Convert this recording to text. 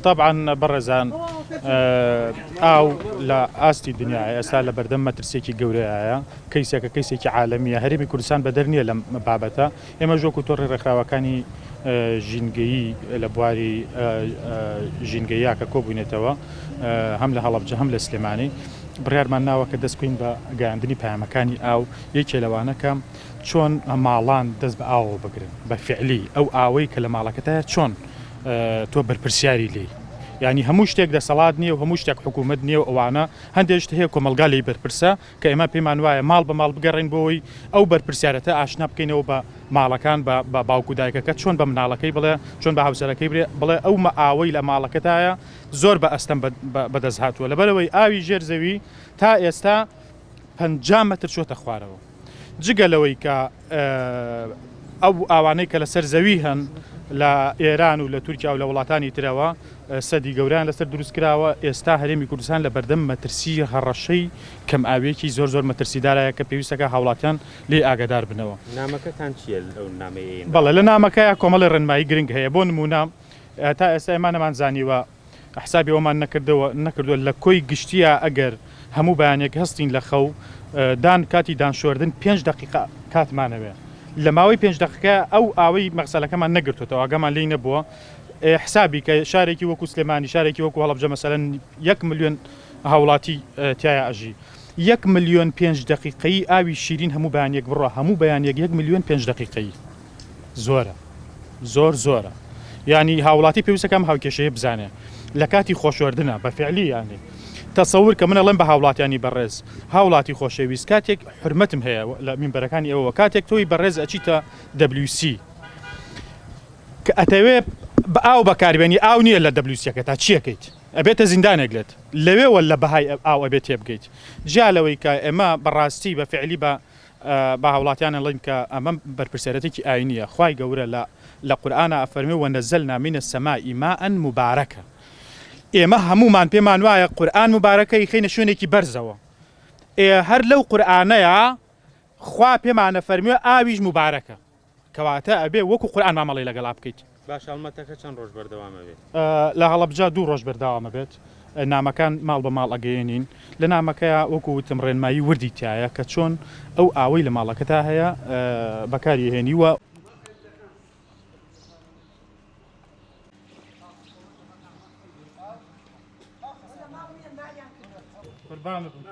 طبعا برزان ئاو لە ئاستی دنیاە ئێستا لە بەردەم مەترسێکی گەورەیە کەیسێکە کەیسێکی عالەمیە هەرێمی کوردستان بەدەر نییە لەم بابەتە ئێمە ژۆک و تۆڕی ڕێکخراوەکانی ژینگەیی لە بواری ژینگەیە کە کۆبوونێتەوە هەم لە هەڵەبجە هەم لە سلێمانی بڕیارمان ناوە کە دەستکوین بە گەیاندنی پەیامەکانی ئاو یەکێ لەوانەکە چۆن ماڵان دەست بە ئاوە بگرن بە فعلی ئەو ئاوەی کە لە ماڵەکەتە چۆن تۆ بەرپرسیاری لێ ینی هەموو شتێک دەسەڵات نییە و هەموو شتێک حکوومەت نییە و ئەوانە هەندێک شت هەیە کۆمەلگا لی بەرپرسە کە ئێمە پێمان وایە ماڵ بە ماڵ بگەڕین بۆەوەی ئەو بەرپرسیارەتە ئاشنا بکەینەوە بە ماڵەکان بە باوکودایکەکە چۆن بە مناڵەکەی بڵێ چۆن بە هاوسەرەکەی بڵێ ئەو ئاوەی لە ماڵەکەتایە زۆر بە ئەستەم بەدەست هاتووە لەبەرەوەی ئاوی ژێرزەوی تا ئێستا 50 مەتر چۆتە خوارەوە جگەلەوەی کە ئەو ئاوانەی کە لەسەر زەوی هەن لە ئێران و لە تورکیا و لە وڵاتانی ترەوە سەدی گەوران لەسەر دروستکراوە ئێستا هەرێمی کوردستان لە بەردەم مەترسی هەڕەشەی کەم ئاوێکی زۆر زۆر مەترسیدارایە کە پێویستەکە هاوڵاتیان لێ ئاگادار بنەوە. نامەکەتان چیە ئەو نامەیە؟ بەڵێ لە نامەکەیە کۆمەڵی ڕێنمایی گرنگ هەیە بۆ نمونە تا ئێستا ئێمانەمان زانیوە حسابی ئەومان نەکردووە لە کۆی گشتیە ئەگەر هەموو بەیانێک هەستین لە خەو دان کاتی دانشۆردن 5 دقیقە کاتمانەوێ لە ماوەی 5 دقیقە ئەو ئاوەی مەغسەلەکەمان نەگرتوێتەوە ئاگامان لێی نەبووە حسابی کە شارێکی وەکو سلێمانی شارێکی وەکو هەڵەبجە مەسەلەن 1 ملیۆن هاوڵاتی تایە ئەژی 1 ملیۆن 5 دقیقەی ئاوی شیرین هەموو بەیانێک بڕۆ هەموو بەیانێک 1 ملیۆن 5 دقیقەی زۆرە زۆرە ینی هاوڵاتی پێویستەکەم هاوکێشەیە بزانێ لە کاتی خۆشوەردنە بە فعلی یانی تەسەور کە منە لەم بە هاوڵاتیانی بەڕێز هاوڵاتی خۆشەویست کاتێک حرمەتم هەیە لە مینبەرەکانی ئەوە کاتێک تۆی بەڕێز ئەچیتە WC کە ئەتەوێ بە ئاو بەکاربێنی ئاو نییە لە WCەکە تا چیەکەیت ئەبێتە زیندانێک لێت لەوێوە لە بەهای ئاو ئەبێت تێبگەیت جیا لەوەی کە ئێمە بەڕاستی بە فعلی بە هاوڵاتیانە لەیم کە ئەمە بەرپرسیارەتێکی ئاینیە خوای گەورە لە قورئانە ئەفەرمێ وەنەزەلنا منە السەماء ماء مبارەکە ئێمە هەمومان پێمان وایە قورئان مبارەکەی خەینە شوێنێکی بەرزەوە هەر لەو قورئانەیە خوا پێمانە فەرمووە ئاویش مبارەکە کەواتە ئەبێ وەکو قورئان مامەڵی لەگەڵا بکەیت. باش هەڵمەتەکە چەند ڕۆژ بەردەوامە بێت؟ لە هەڵەبجە 2 ڕۆژ بەردەوامە بێت نامەکان ماڵ بە ماڵ ئەگەیەنین لە نامەکەیە وەکو وتم ڕێنمایی وردی تایە کە چۆن ئەو ئاوەی لە ماڵەکەتا هەیە بەکاری هێنیوە. قربانكم